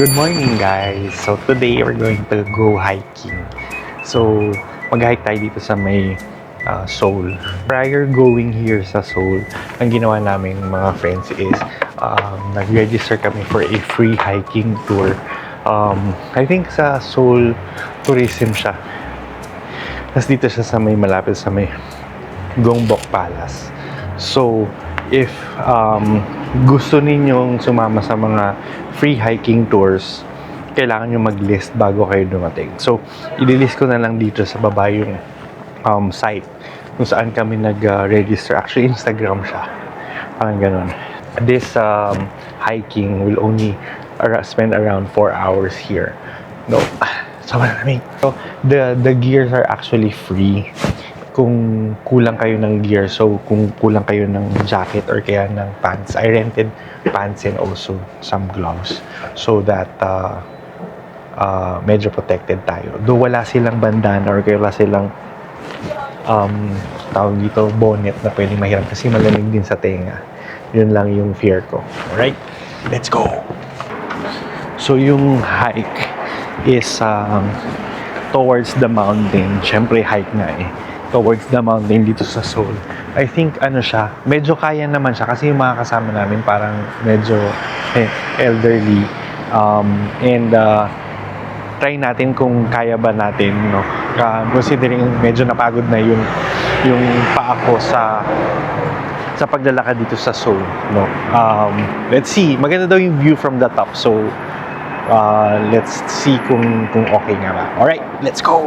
Good morning guys! So today we're going to go hiking. So mag-hike tayo dito sa may Seoul. Prior going here sa Seoul, ang ginawa namin mga friends is nag-register kami for a free hiking tour. I think sa Seoul tourism siya. Tapos dito siya sa may malapit sa may Gyeongbok Palace. So if gusto ninyong sumama sa mga free hiking tours, kailangan nyo mag-list bago kayo dumating. So, i-list ko na lang dito sa baba yung site kung saan kami nag-register. Actually, Instagram siya. Parang ganun. This hiking will only spend around 4 hours here. No, so maraming. So, the gears are actually free. Kung kulang kayo ng gear, so kung kulang kayo ng jacket or kaya ng pants, I rented pants and also some gloves so that medyo protected tayo. Though wala silang bandana or kaya wala silang tawag dito, bonnet na pwedeng mahirap kasi malamig din sa tenga. Yun lang yung fear ko. Alright, let's go! So yung hike is towards the mountain. Syempre hike nga eh. Towards the mountain dito sa Seoul. I think ano siya, medyo kaya naman siya kasi yung mga kasama namin parang medyo elderly. And try natin kung kaya ba natin, no? Considering medyo napagod na yung paa ko sa paglalakad dito sa Seoul, no? Let's see. Maganda daw yung view from the top. So let's see kung okay nga ba. Alright, let's go!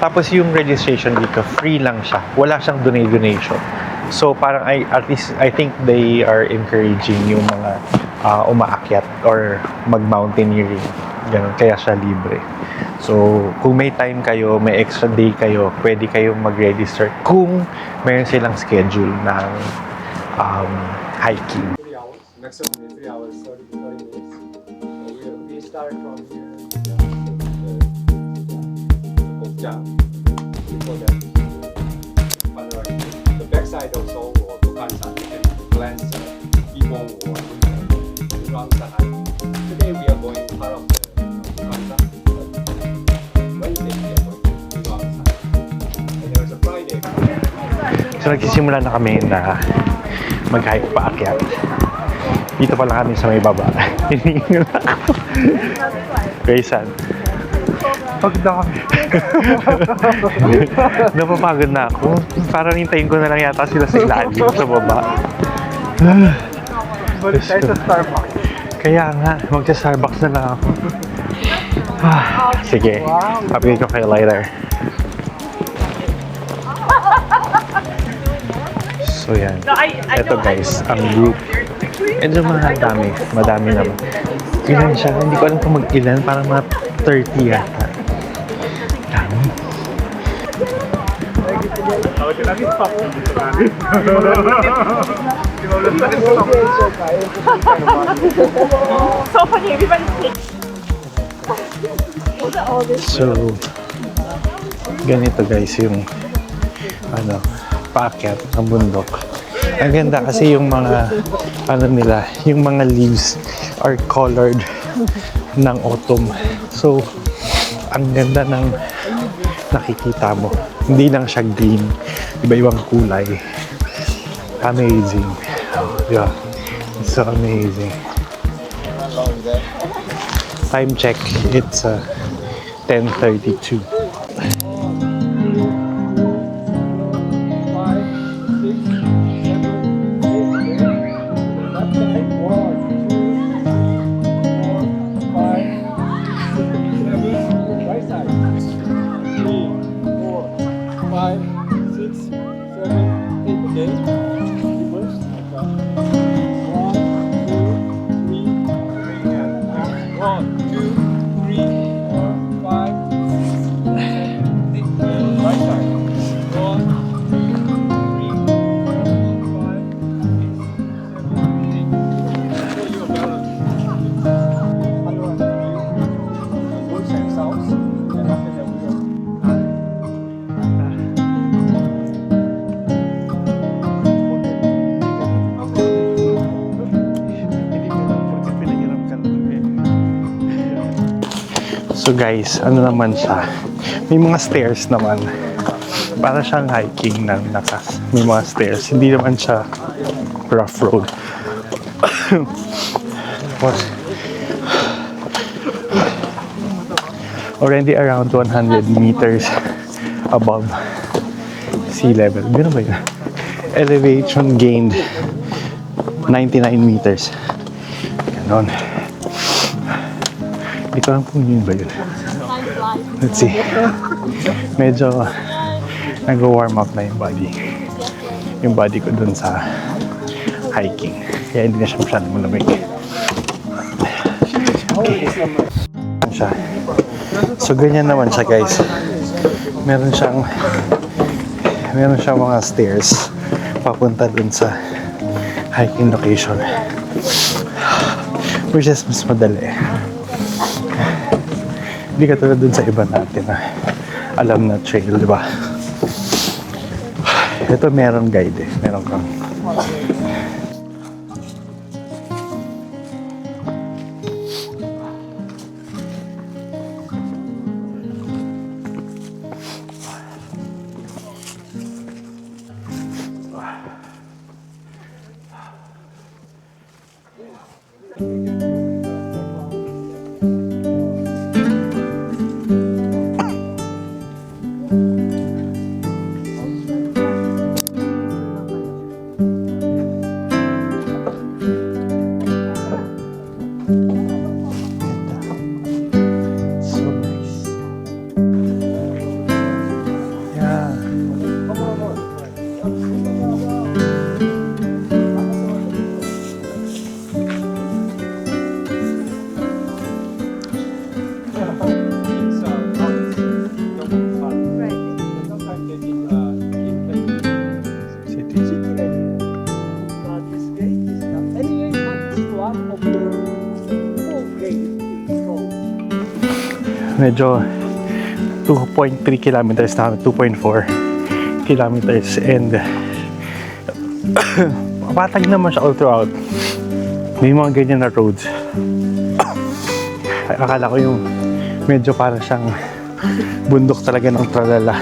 Tapos yung registration dito, free lang siya. Wala siyang donation. So parang at least I think they are encouraging yung mga umaakyat or mag-mountaineering. Ganun, kaya siya libre. So, kung may time kayo, may extra day kayo, pwede kayong mag-register kung mayroon silang schedule ng hiking. 3 hours, maximum 3 hours, 30 minutes. We start from here, Gokjang. Before that, the backside of Seoul or Bukhansan, we can glance Gimong or Gyeongsangan. Today we are going part of the Bukhansan. Wednesday we are going to Gyeongsangan. And there's a Friday. So, nagsisimula na kami na mag-hike paakyat. Dito pa lang kami sa may baba. Hinihingal ako. Kaysan. Pagdami. Napapagod na ako. Parang hintayin ko na lang yata sila sa ilalim sa baba. Balik tayo sa Starbucks. Kaya nga, magsa-Starbucks na lang ako. Sige, update ko kayo later. So yan, eto guys, ang group. Medyo madami naman. Ilan siya, hindi ko alam kung mag-ilan, parang mga 30 yata. Dami. So, ganito guys yung paakyat ng bundok. Ang ganda kasi yung mga nila, yung mga leaves are colored ng autumn. So, ang ganda ng nakikita mo. Hindi lang siya green, iba-ibang kulay. Amazing. Yeah. It's so amazing. Time check, it's 10:32. So guys, ano naman siya? May mga stairs naman. Para siyang hiking ng nakas. May mga stairs. Hindi naman siya rough road. Already around 100 meters above sea level. Gano'n ba yun? Elevation gained 99 meters. Ganon. Hindi ko alam kung yun ba yun. Let's see. Medyo nag-warm up na yung body. Yung body ko dun sa hiking. Kaya hindi na siya masyadong malamig. Okay. Siya. So ganyan naman siya guys. Meron siyang mga stairs papunta dun sa hiking location. Which is mas madali. Hindi katulad dun sa iba natin na alam na trail, di ba? Ito meron guide eh. Meron kang so nice. Yeah. It's double fun. Sometimes they think Cities. This gate is not anyway, but it's one of the full gate is called. Medyo 2.3 kilometers na kami, 2.4 kilometers, and patag naman siya all throughout. May mga ganyan na roads. Akala ko yung medyo para siyang bundok talaga ng tralala.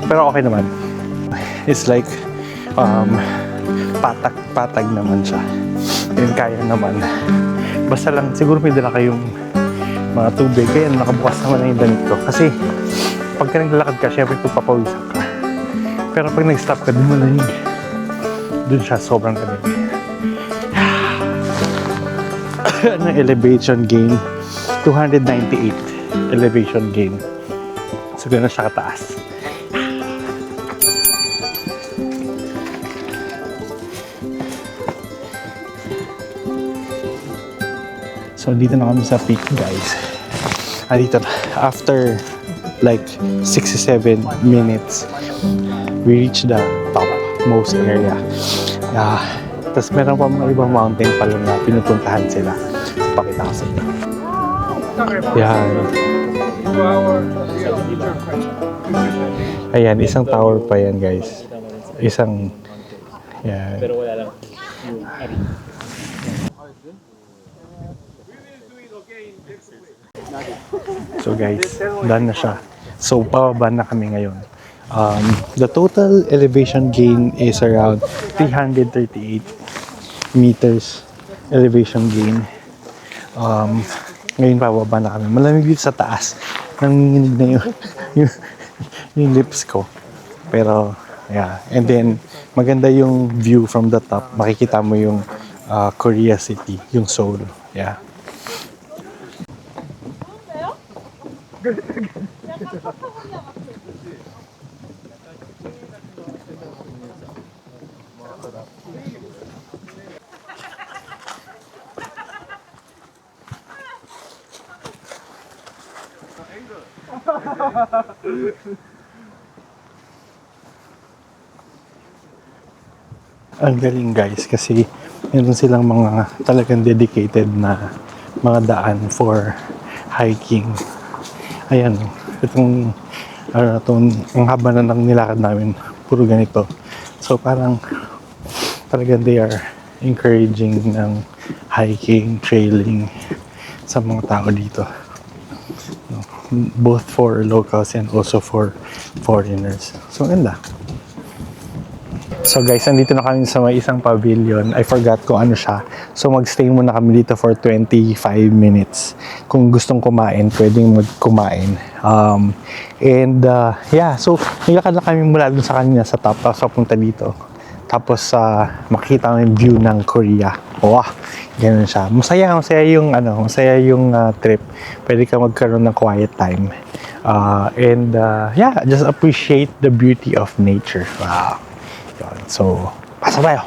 Pero okay naman. It's like patag naman siya. And kaya naman. Basta lang siguro may dala kayong mga tubig. Kaya nakabukas naman na yung damit ko. Kasi pagka naglalakad ka, syempre papawisan ka. Pero pag nag-stop ka, dun mo na yun. Dun siya sobrang lamig. Ano, elevation gain 298 elevation gain. So gano'n siya kataas. So dito na kami sa peak guys. Dito na. After like 67 minutes we reach the top most area. Tapos meron pa mga ibang mountain pala na pinupuntahan sila. Pakita ko sa inyo. Yan. Ayan, isang tower pa yan guys. Isang, yan. Pero wala lang. So guys, done na siya. So pababa na kami ngayon. The total elevation gain is around 338 meters elevation gain. Ngayon pababa na kami. Malamig dito sa taas. Nanginginig na yung lips ko. Pero yeah, and then maganda yung view from the top. Makikita mo yung Korea City, yung Seoul. Yeah. Ang galing guys kasi meron silang mga talagang dedicated na mga daan for hiking. Ayan, itong ang haba na ng nilakad namin, puro ganito. So parang talagang they are encouraging ng hiking, trailing sa mga tao dito. No? Both for locals and also for foreigners. So, ganda. So guys, nandito na kami sa may isang pavilion. I forgot kung ano siya. So magstay muna kami dito for 25 minutes. Kung gustong kumain, pwedeng magkumain. Yeah, so nilakad na kami mula dun sa kanina sa top, tapos papunta dito. Tapos makikita mo yung view ng Korea. Wow, ganun siya. Masaya yung trip. Pwede ka magkaroon ng quiet time. Yeah, just appreciate the beauty of nature. Wow. So, pasok tayo.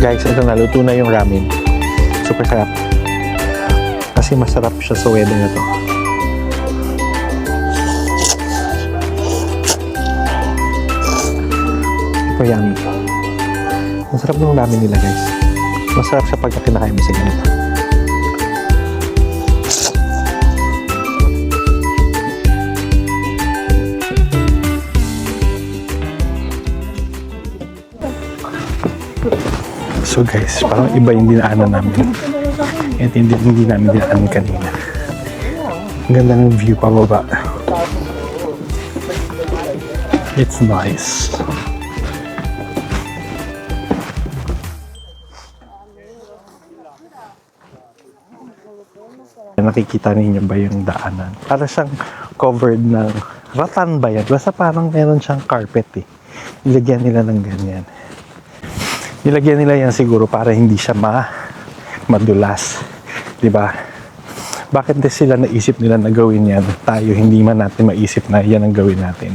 Guys, ito na, luto na yung ramen. Super sarap. Kasi masarap siya sa weather na to. Super yummy. Masarap ng ramen nila, guys. Masarap siya pagka kinakain mo sa ganito. So guys, parang iba yung dinaanan namin. At hindi namin dinaanan kanina. Ang ganda ng view pababa. It's nice. Nakikita ninyo ba yung daanan? Para siyang covered ng rattan ba yan? Basta parang meron siyang carpet eh. Nilagyan nila ng ganyan. Nilagyan nila yan siguro para hindi siya madulas. Diba? Bakit din sila naisip nila na gawin yan? Tayo hindi man natin maisip na yan ang gawin natin.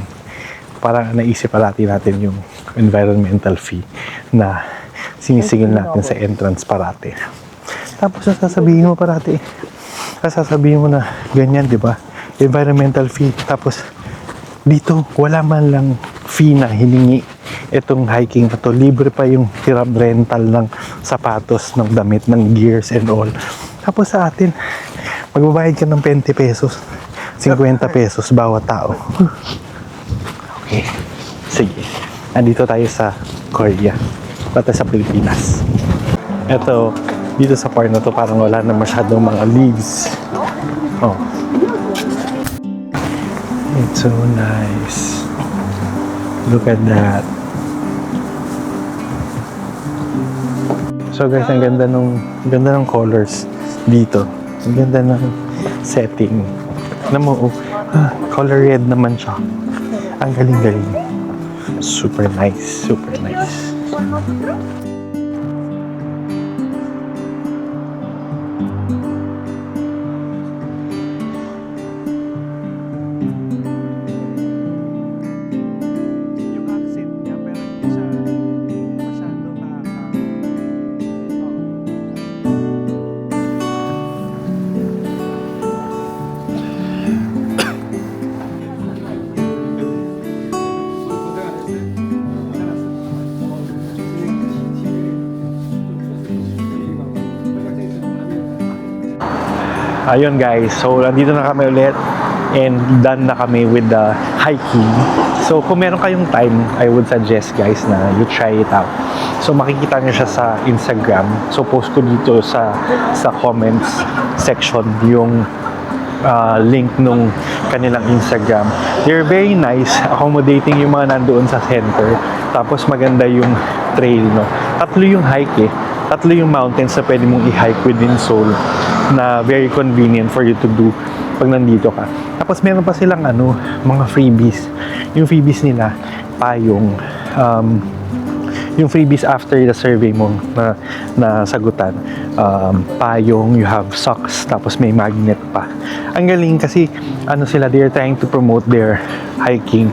Parang naisip natin yung environmental fee na sinisingil natin sa entrance parate. Tapos sasabihin mo na ganyan, diba? Environmental fee. Tapos dito wala man lang fee na hiningi. Itong hiking na to, libre pa yung hiram rental ng sapatos, ng damit, ng gears and all. Tapos sa atin, magbabayad ka ng 20 pesos, 50 pesos bawat tao. Okay, sige. Nandito tayo sa Korea, pati sa Pilipinas. Ito, dito sa part na to, parang wala na masyadong mga leaves. Oh. It's so nice. Look at that. So guys, ang ganda ng colors dito. Ang ganda ng setting. Color red naman siya. Ang galing-galing. Super nice, super nice. Ayun guys, so nandito na kami ulit and done na kami with the hiking. So kung meron kayong time, I would suggest guys na you try it out. So makikita nyo siya sa Instagram. So post ko dito sa comments section yung link nung kanilang Instagram. They're very nice, accommodating yung mga nandoon sa center. Tapos maganda yung trail, no? Tatlo yung hike eh. Tatlo yung mountains na pwede mong i-hike within Seoul na very convenient for you to do pag nandito ka. Tapos meron pa silang mga freebies. Yung freebies nila, payong, yung freebies after the survey mo na sagutan, payong, you have socks, tapos may magnet pa. Ang galing kasi they are trying to promote their hiking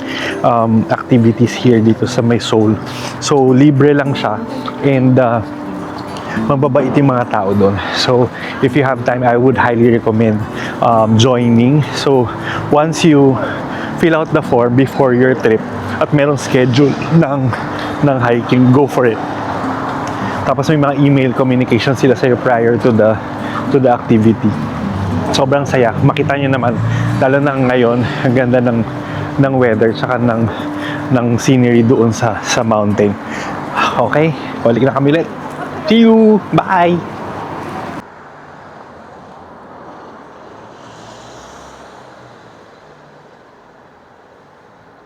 activities here dito sa may Seoul. So libre lang siya and mababait yung mga tao doon. So, if you have time, I would highly recommend joining. So, once you fill out the form before your trip at merong schedule ng hiking, go for it. Tapos may mga email communication sila sa'yo prior to the activity. Sobrang saya. Makita nyo naman, lalo na ngayon, ang ganda ng weather tsaka ng scenery doon sa mountain. Okay, balik na kami ulit. See you! Bye!